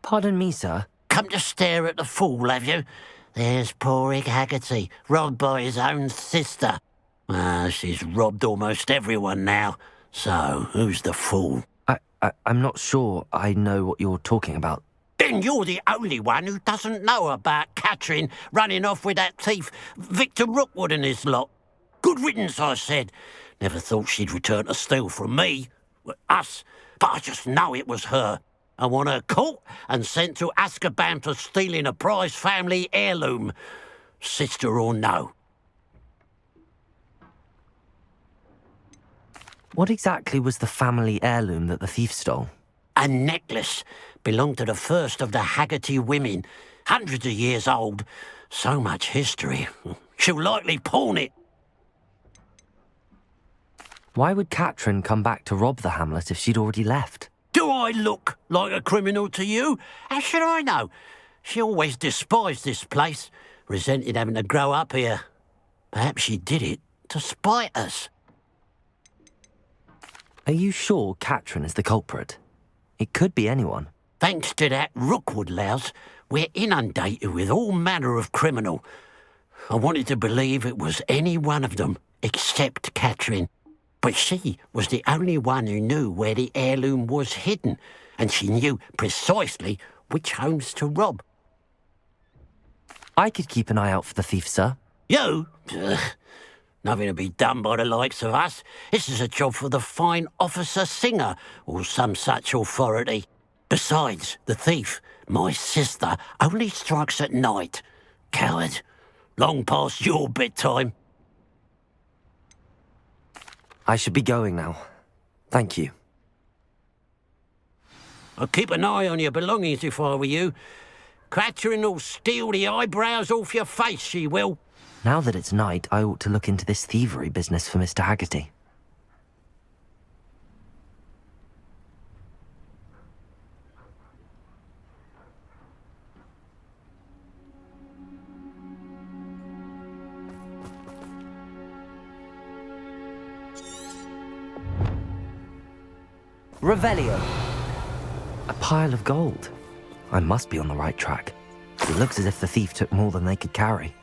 Pardon me, sir. Come to stare at the fool, have you? There's poor Ig Haggerty, robbed by his own sister. She's robbed almost everyone now. So, who's the fool? I'm not sure I know what you're talking about. Then you're the only one who doesn't know about Catherine running off with that thief Victor Rookwood and his lot. Good riddance, I said. Never thought she'd return to steal from me, us, but I just know it was her. I want her caught and sent to Azkaban for stealing a prize family heirloom, sister or no. What exactly was the family heirloom that the thief stole? A necklace belonged to the first of the Haggerty women, hundreds of years old. So much history. She'll likely pawn it. Why would Catherine come back to rob the hamlet if she'd already left? Do I look like a criminal to you? How should I know? She always despised this place, resented having to grow up here. Perhaps she did it to spite us. Are you sure Catherine is the culprit? It could be anyone. Thanks to that Rookwood louse, we're inundated with all manner of criminal. I wanted to believe it was any one of them, except Catherine. But she was the only one who knew where the heirloom was hidden, and she knew precisely which homes to rob. I could keep an eye out for the thief, sir. You? Ugh. Nothing to be done by the likes of us. This is a job for the fine officer Singer, or some such authority. Besides, the thief, my sister, only strikes at night. Coward. Long past your bedtime. I should be going now. Thank you. I'll keep an eye on your belongings if I were you. Catherine will steal the eyebrows off your face, she will. Now that it's night, I ought to look into this thievery business for Mr. Haggerty. Revelio. A pile of gold. I must be on the right track. It looks as if the thief took more than they could carry.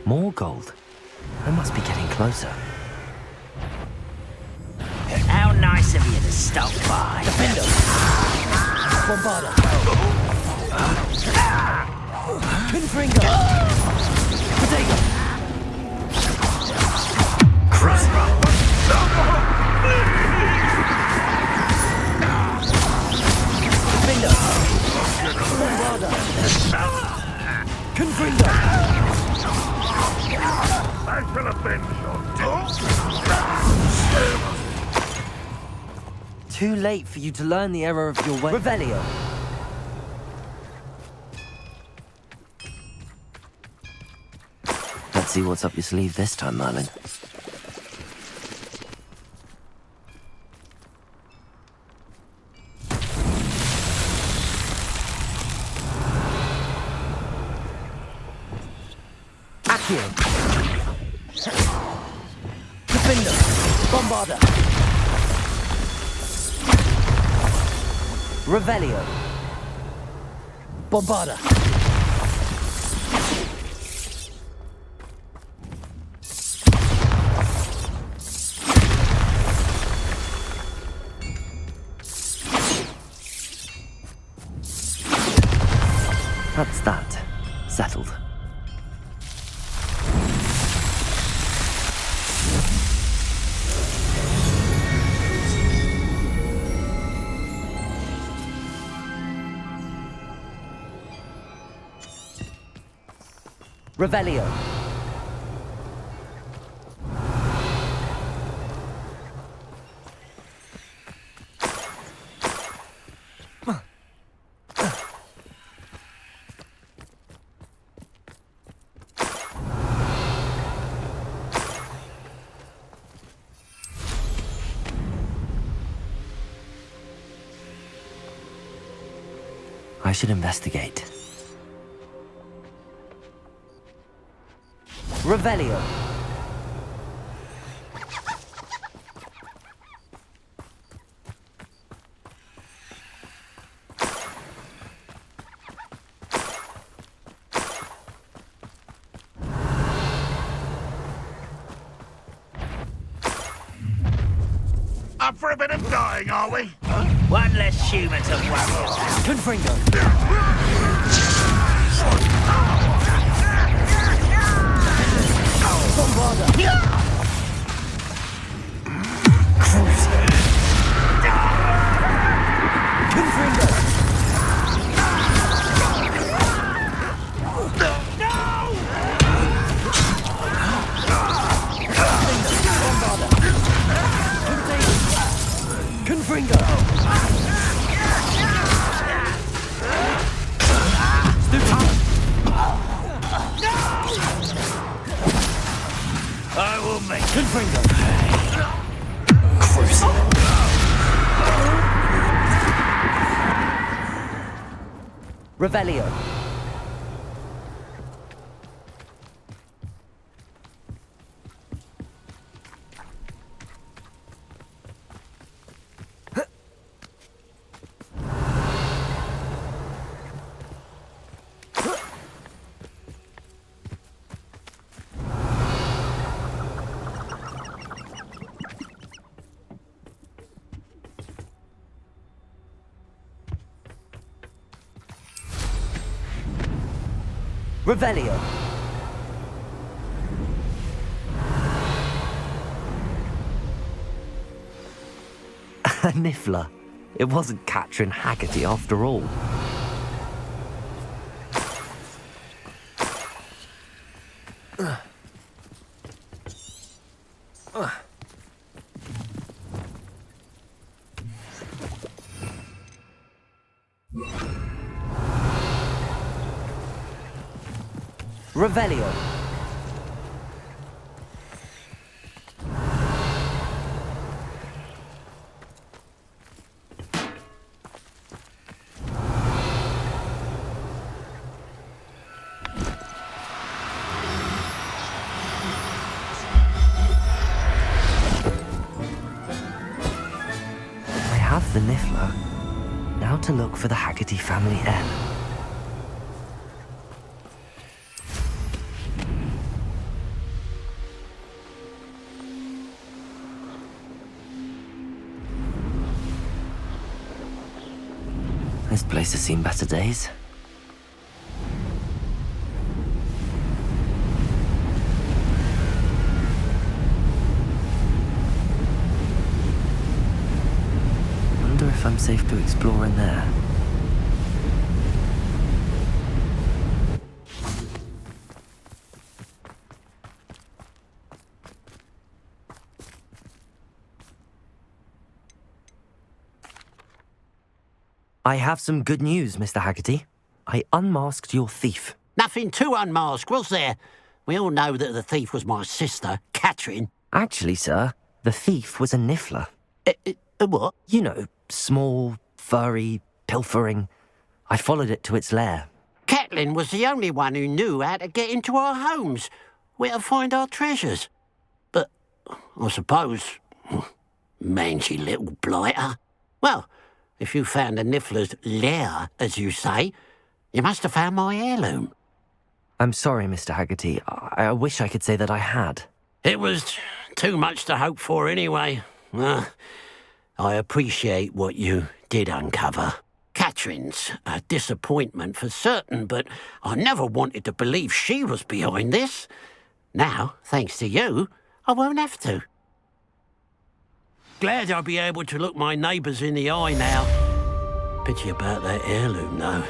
More gold. I must be getting closer. How nice of you to stop by. Flippendо. Bombarda. Pinfinger. Potato. Crossroad. Flippendo. Bombarda. Pinfinger. I shall avenge your death. Too late for you to learn the error of your way. Revelio. Let's see what's up your sleeve this time, Merlin. Flippendо. Bombarda. Revelio. Bombarda. That's that. Settled. Revelio. I should investigate. Revelio. Up for a bit of dying, are we? One less human to worry about. Confringo. I will make Confringo. Revelio. Revelio. A niffler. It wasn't Catherine Haggerty after all. Revelio. I have the niffler. Now to look for the Haggerty family heir. This place has seen better days. Wonder if I'm safe to explore in there. I have some good news, Mr. Haggerty. I unmasked your thief. Nothing to unmask, was there? We all know that the thief was my sister, Catherine. Actually, sir, the thief was a niffler. A what? You know, small, furry, pilfering. I followed it to its lair. Catelyn was the only one who knew how to get into our homes, where to find our treasures. But I suppose, mangy little blighter. Well, if you found the niffler's lair, as you say, you must have found my heirloom. I'm sorry, Mr. Haggerty. I wish I could say that I had. It was too much to hope for anyway. I appreciate what you did uncover. Catherine's a disappointment for certain, but I never wanted to believe she was behind this. Now, thanks to you, I won't have to. Glad I'll be able to look my neighbours in the eye now. Pity about that heirloom, though.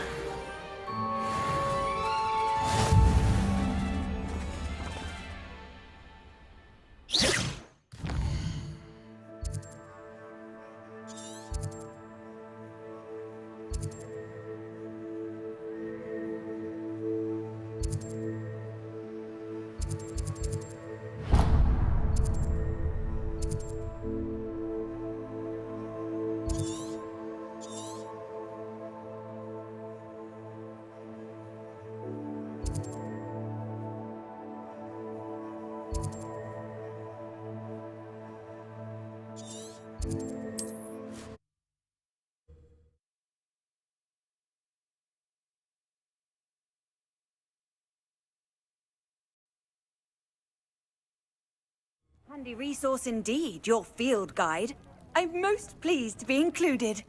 Handy resource indeed, your field guide. I'm most pleased to be included.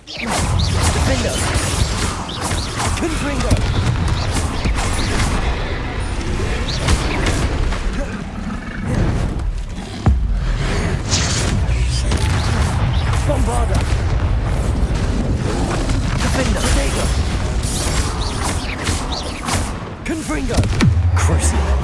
Flippendо! Confringo! Bombarda! Flippendo! Bodega! Confringo! Crucible!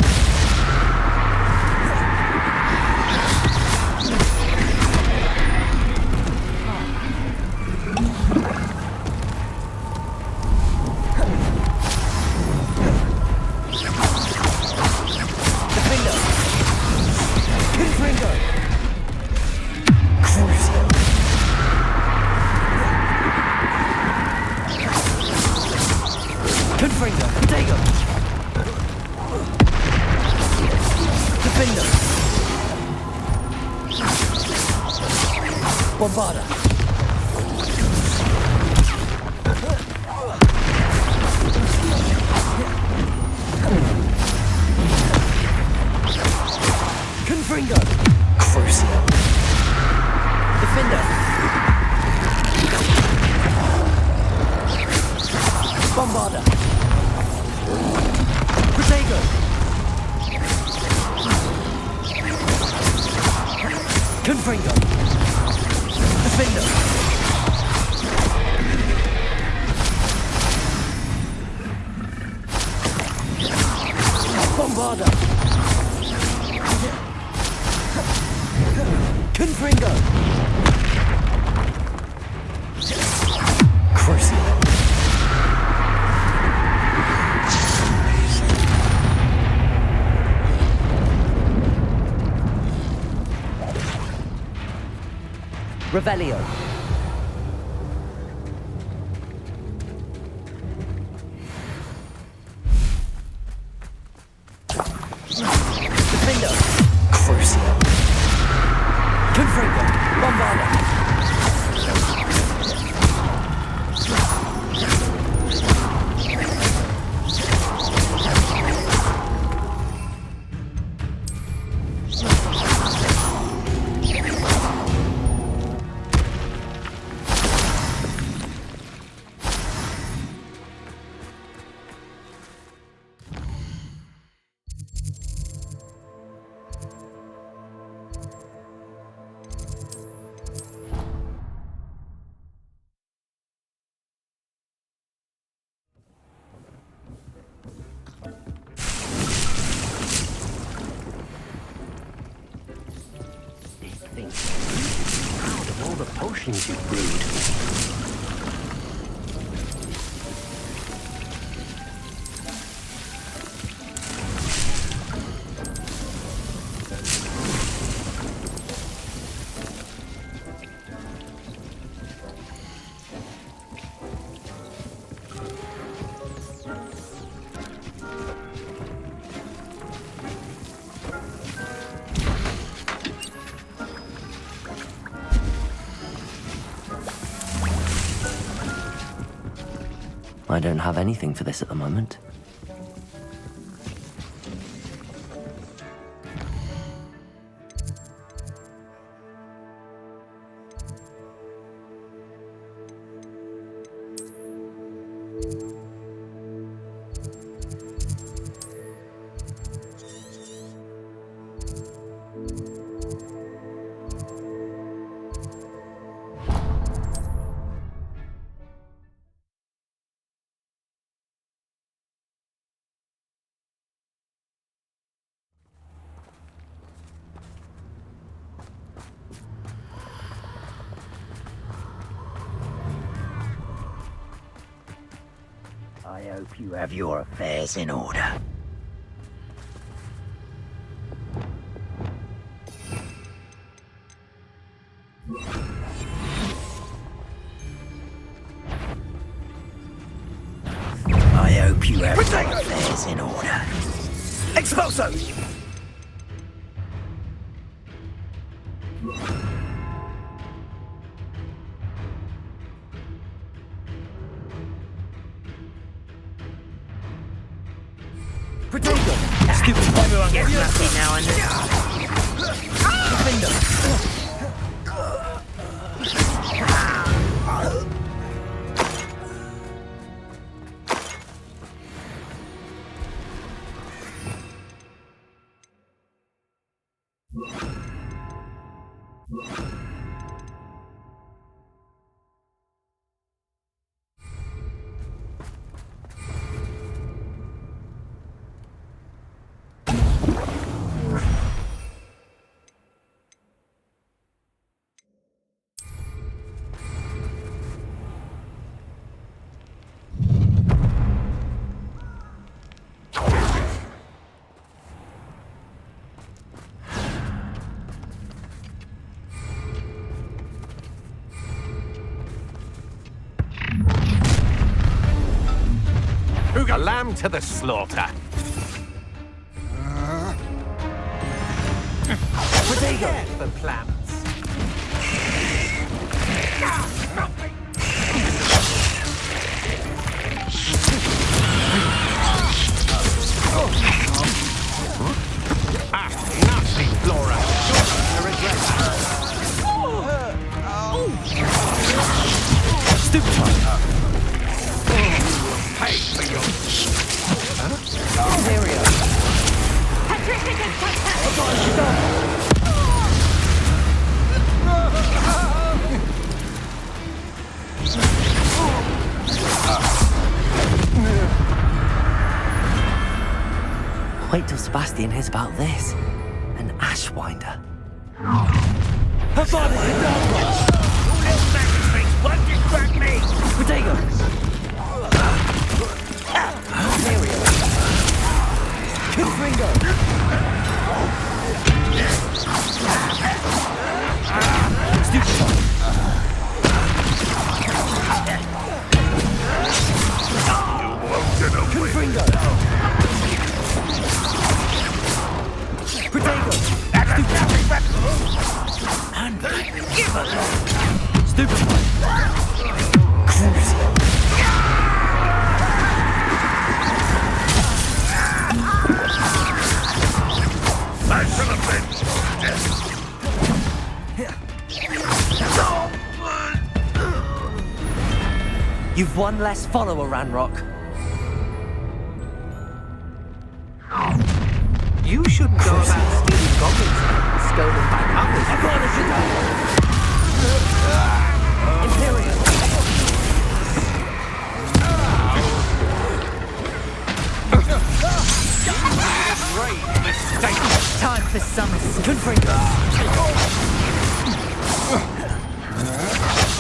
Bombarda! Confringo! Crucible! Defender! Bombarda! Protego! Confringo! Defender! Bombarda! Confringo! Crucible! Revelio. Defender. Crucible. Confringo. Bombarda. Proud of all the potions you've brewed. I don't have anything for this at the moment. I hope you have your affairs in order. I hope you have your affairs in order. Expulso! Potato! Stupid. Everyone gets nasty now and then. Flippendo. A lamb to the slaughter. Potato! The plants. Nasty flora. I regret that. Stupid one! Pay for your... Stereo! Wait till Sebastian hears about this. An ashwinder. Her father's a dog! Won't distract me! Potato! Stereo! Confringo! Stupid one! Confringo! Potato! Stupid one! Crucial! You've one less follower, Ranrock. You shouldn't go about stealing goblins stolen by others. Imperial! Great mistake. Time for some Confringo!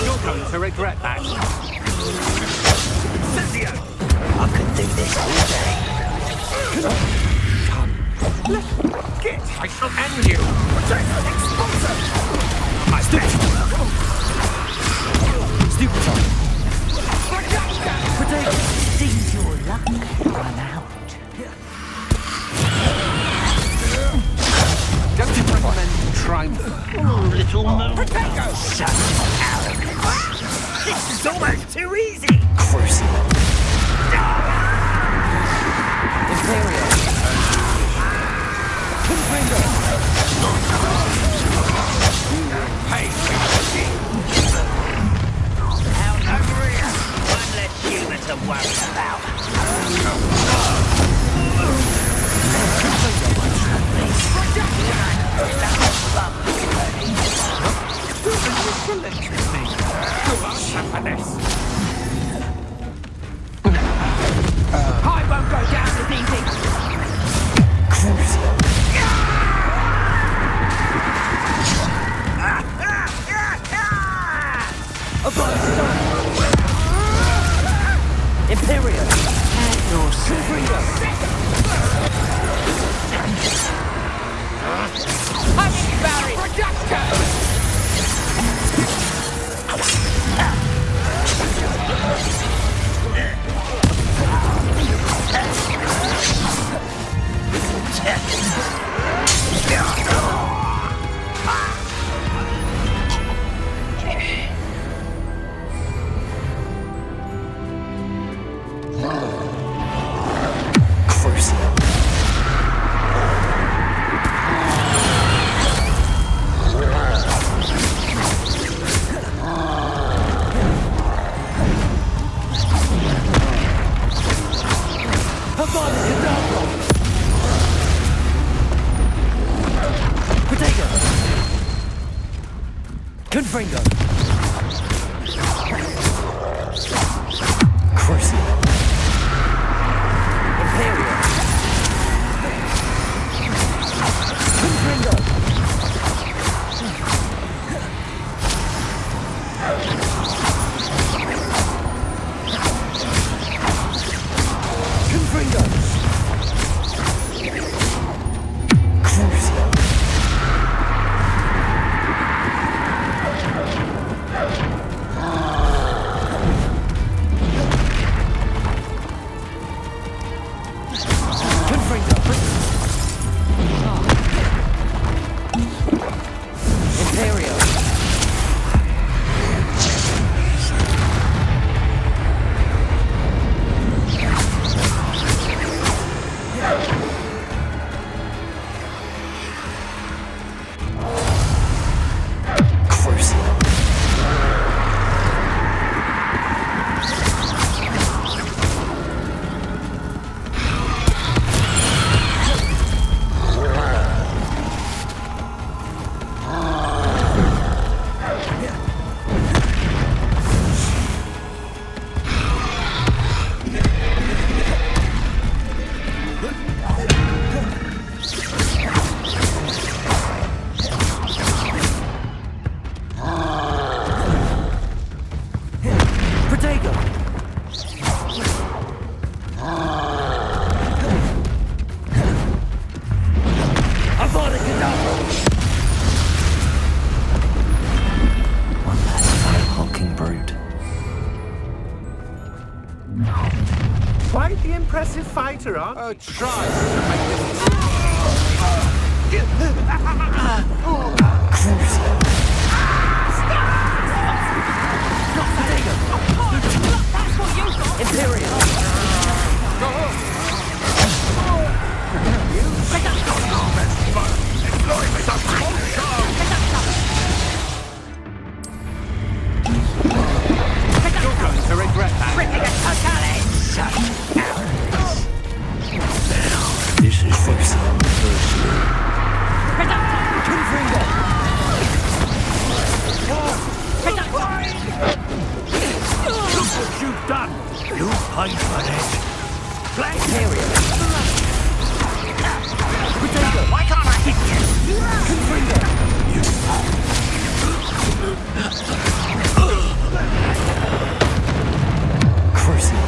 You're going to regret that. I could do this all day. Get! I shall end you. Expulso! My best. Stupid one! Potato! Seems you're lucky. I'm out. Don't you recommend trying... Little moon. Shut arrogance. This is almost too easy! Crucial! Imperial! Confringo! Hey, Out over here! One less human to worry about. I won't go down this easy! Crucial! Imperial! Your freedom! Honey Barry! Confringo. Crucial. Imperial. Confringo. Confringo. Crucial. Quite the impressive fighter, aren't you? Oh, try. Imperial. You're going to regret that. This is personal. Look what you've done. You pay for that. Imperial. Why can't I hit you? Crucial.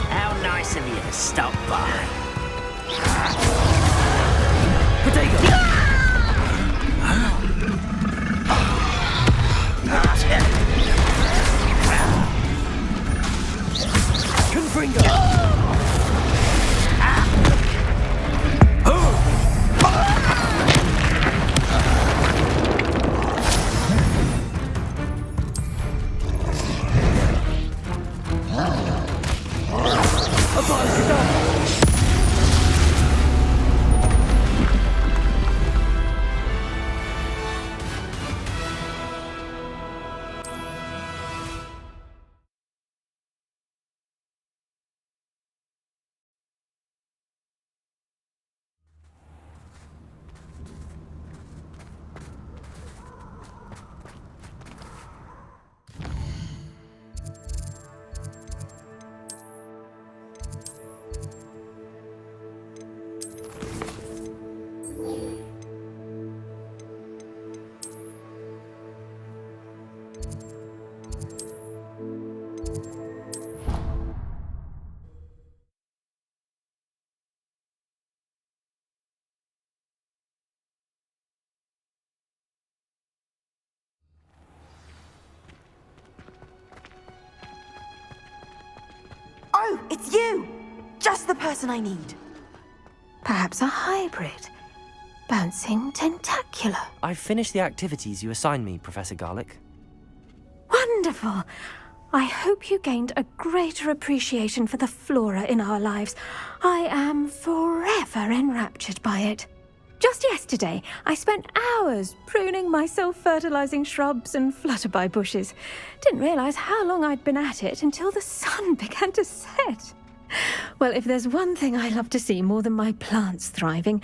How nice of you to stop by. Confringo. Oh, it's you! Just the person I need. Perhaps a hybrid. Bouncing tentacular. I've finished the activities you assigned me, Professor Garlick. Wonderful. I hope you gained a greater appreciation for the flora in our lives. I am forever enraptured by it. Just yesterday, I spent hours pruning my self-fertilizing shrubs and flutterby bushes. Didn't realize how long I'd been at it until the sun began to set. Well, if there's one thing I love to see more than my plants thriving,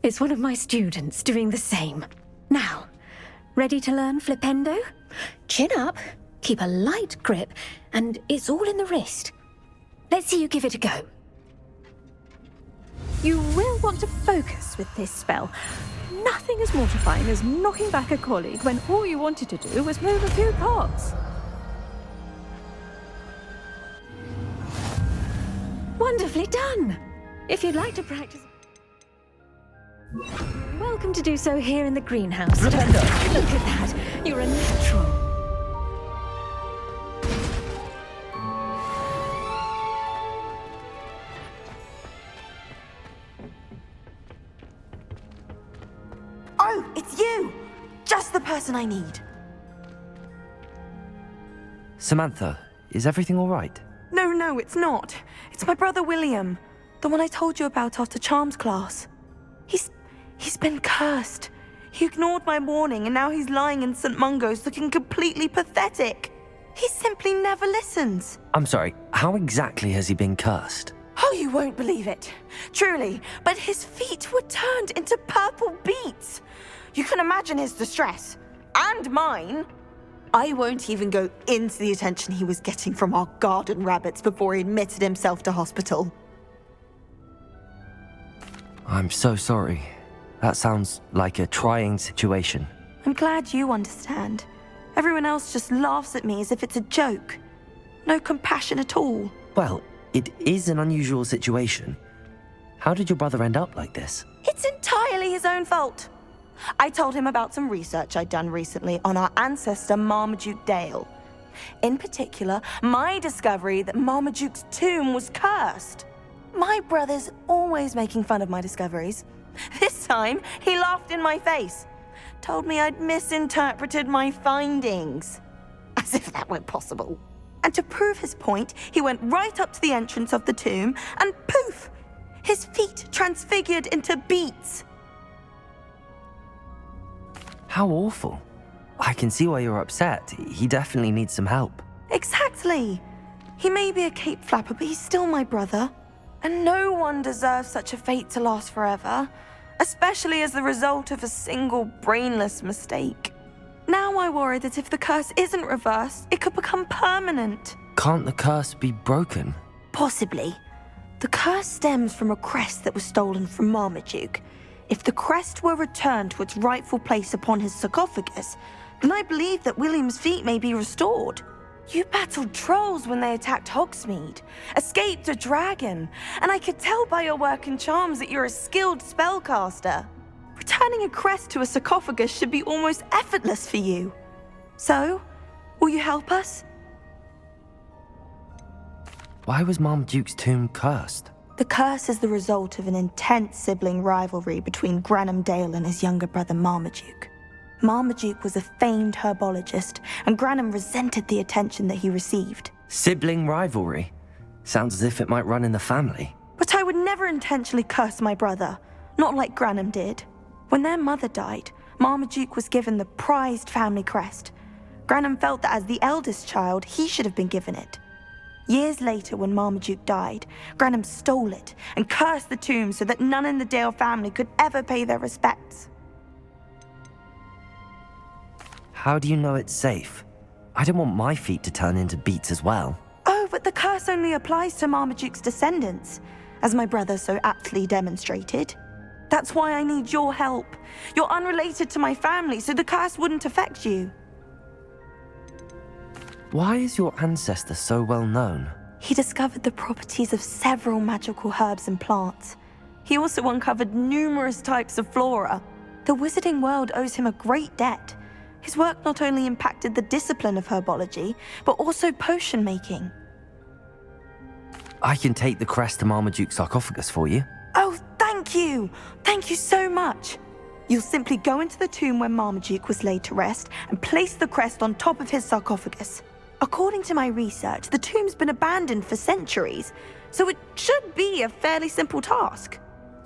it's one of my students doing the same. Now, ready to learn Flippendo? Chin up, keep a light grip, and it's all in the wrist. Let's see you give it a go. You will want to focus with this spell. Nothing as mortifying as knocking back a colleague when all you wanted to do was move a few pots. Wonderfully done! If you'd like to practice... Welcome to do so here in the greenhouse. Look at that! You're a natural. Oh, it's you! Just the person I need. Samantha, is everything all right? No, it's not. It's my brother William, the one I told you about after Charms class. He's been cursed. He ignored my warning and now he's lying in St. Mungo's looking completely pathetic. He simply never listens. I'm sorry, how exactly has he been cursed? Oh, you won't believe it. Truly, but his feet were turned into purple beets. You can imagine his distress. And mine. I won't even go into the attention he was getting from our garden rabbits before he admitted himself to hospital. I'm so sorry. That sounds like a trying situation. I'm glad you understand. Everyone else just laughs at me as if it's a joke. No compassion at all. Well, it is an unusual situation. How did your brother end up like this? It's entirely his own fault. I told him about some research I'd done recently on our ancestor Marmaduke Dale. In particular, my discovery that Marmaduke's tomb was cursed. My brother's always making fun of my discoveries. This time, he laughed in my face. Told me I'd misinterpreted my findings. As if that were possible. And to prove his point, he went right up to the entrance of the tomb and poof! His feet transfigured into beets. How awful. I can see why you're upset. He definitely needs some help. Exactly. He may be a cape flapper, but he's still my brother. And no one deserves such a fate to last forever, especially as the result of a single brainless mistake. Now I worry that if the curse isn't reversed, it could become permanent. Can't the curse be broken? Possibly. The curse stems from a crest that was stolen from Marmaduke. If the crest were returned to its rightful place upon his sarcophagus, then I believe that William's feet may be restored. You battled trolls when they attacked Hogsmeade, escaped a dragon, and I could tell by your work in charms that you're a skilled spellcaster. Returning a crest to a sarcophagus should be almost effortless for you. So, will you help us? Why was Marmaduke's tomb cursed? The curse is the result of an intense sibling rivalry between Granham Dale and his younger brother Marmaduke. Marmaduke was a famed herbologist, and Granham resented the attention that he received. Sibling rivalry? Sounds as if it might run in the family. But I would never intentionally curse my brother, not like Granham did. When their mother died, Marmaduke was given the prized family crest. Granham felt that as the eldest child, he should have been given it. Years later, when Marmaduke died, Granham stole it and cursed the tomb so that none in the Dale family could ever pay their respects. How do you know it's safe? I don't want my feet to turn into beets as well. Oh, but the curse only applies to Marmaduke's descendants, as my brother so aptly demonstrated. That's why I need your help. You're unrelated to my family, so the curse wouldn't affect you. Why is your ancestor so well known? He discovered the properties of several magical herbs and plants. He also uncovered numerous types of flora. The wizarding world owes him a great debt. His work not only impacted the discipline of herbology, but also potion making. I can take the crest to Marmaduke's sarcophagus for you. Oh, thank you! Thank you so much! You'll simply go into the tomb where Marmaduke was laid to rest and place the crest on top of his sarcophagus. According to my research, the tomb's been abandoned for centuries, so it should be a fairly simple task.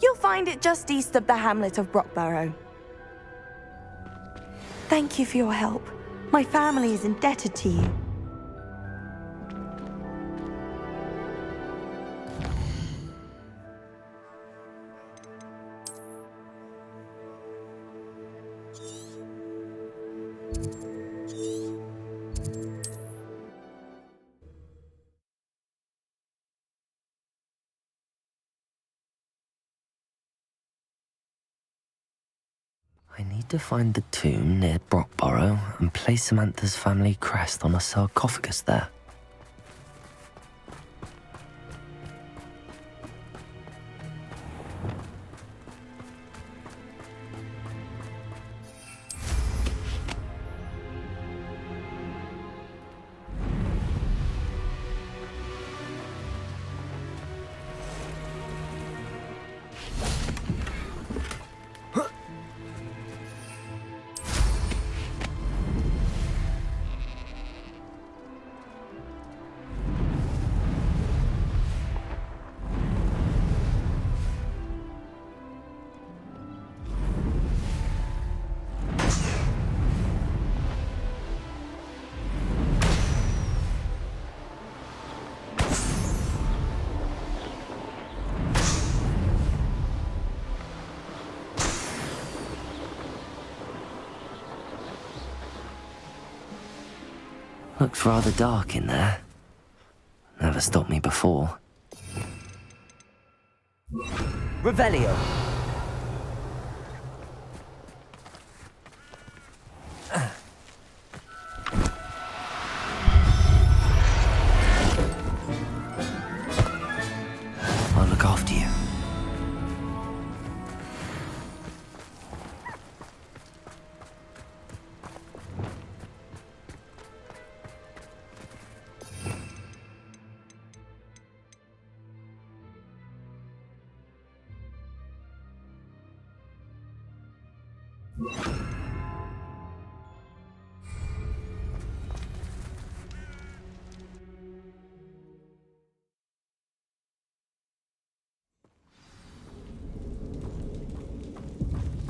You'll find it just east of the hamlet of Brockborough. Thank you for your help. My family is indebted to you. I need to find the tomb near Brockborough and place Samantha's family crest on a sarcophagus there. Looks rather dark in there. Never stopped me before. Revelio. I'll look after you.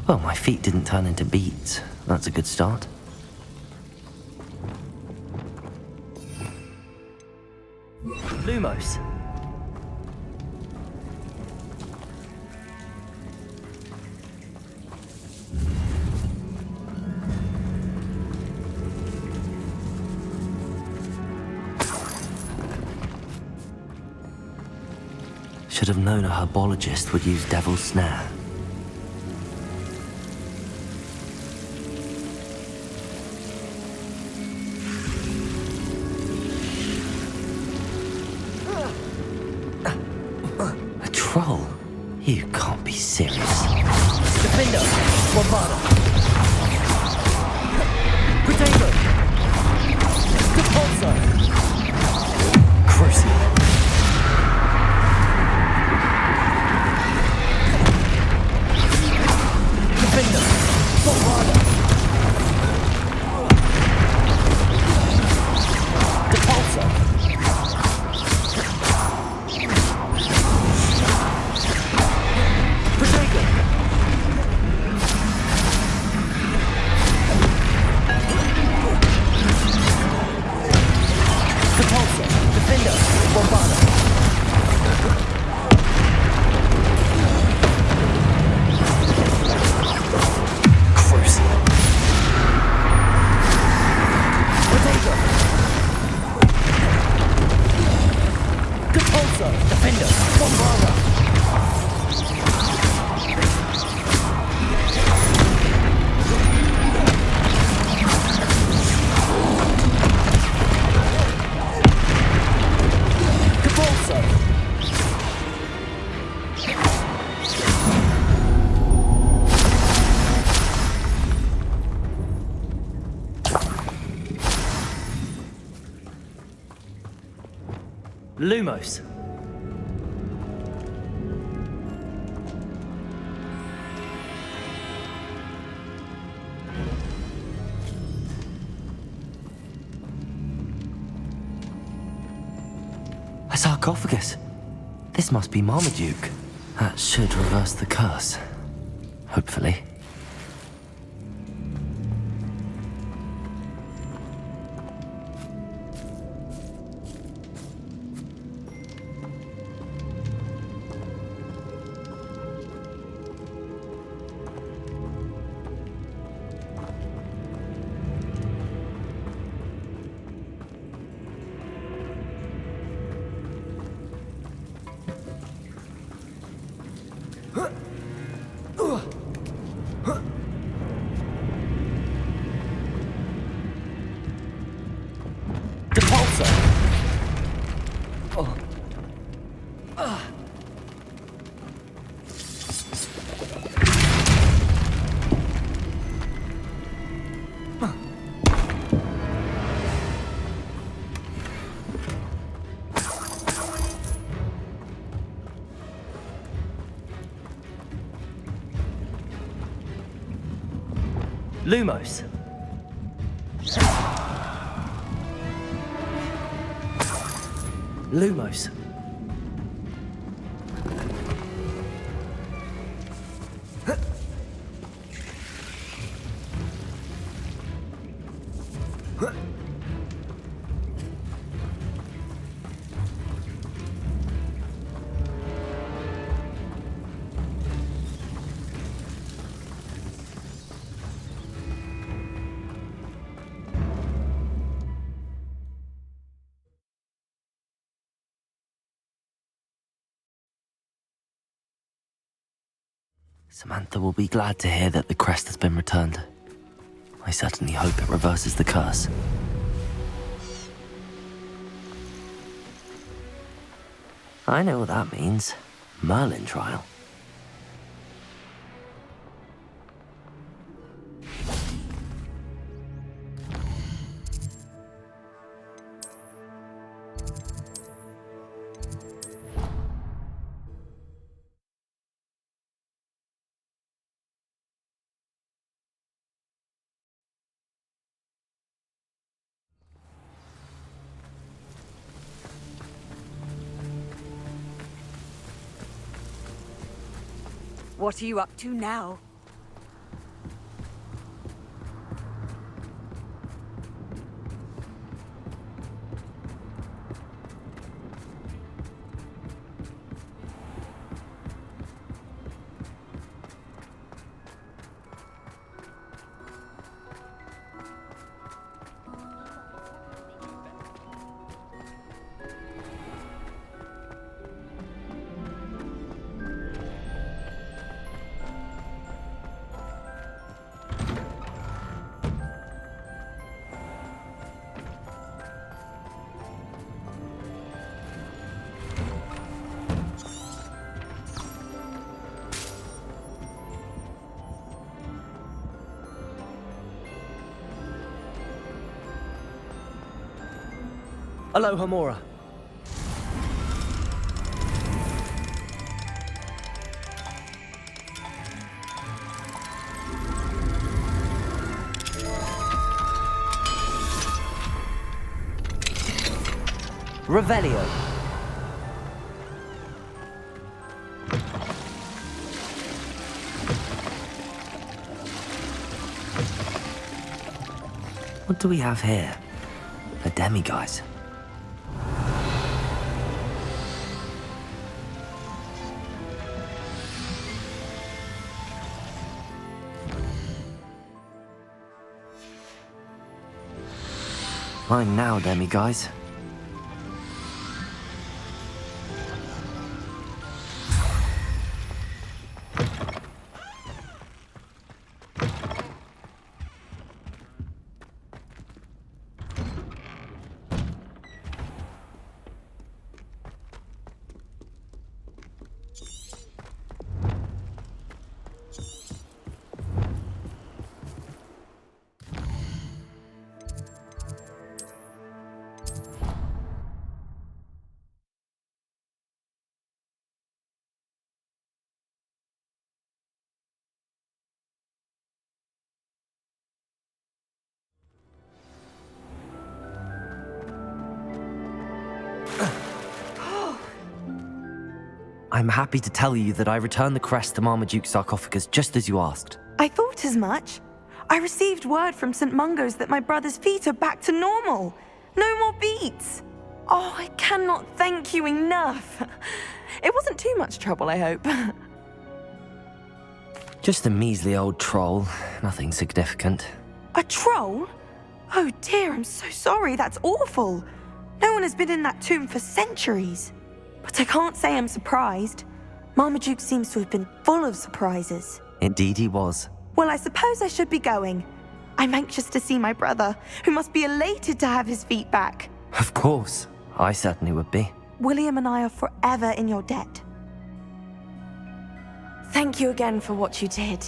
Well, my feet didn't turn into beads. That's a good start. Lumos. Should have known a herbologist would use Devil's Snare. A troll? You can't be serious. Flippendо. Bombada. Potato. Repulsor. Crucible. Flippendo. Bombada. Repulsor. Potato. Repulsor. Defender. Bombada. Crucible. Potato. Repulsor. Defender. Bombada. Repulsor. Lumos. A sarcophagus. This must be Marmaduke. That should reverse the curse. Hopefully. Lumos. Lumos. Samantha will be glad to hear that the crest has been returned. I certainly hope it reverses the curse. I know what that means. Merlin trial. What are you up to now? Aloha Mora. Revelio. What do we have here? A demiguise. Mine now, demiguise. I'm happy to tell you that I returned the crest to Marmaduke's sarcophagus just as you asked. I thought as much. I received word from St. Mungo's that my brother's feet are back to normal. No more beats. Oh, I cannot thank you enough. It wasn't too much trouble, I hope. Just a measly old troll, nothing significant. A troll? Oh dear, I'm so sorry, that's awful. No one has been in that tomb for centuries. But I can't say I'm surprised. Marmaduke seems to have been full of surprises. Indeed he was. Well, I suppose I should be going. I'm anxious to see my brother, who must be elated to have his feet back. Of course, I certainly would be. William and I are forever in your debt. Thank you again for what you did.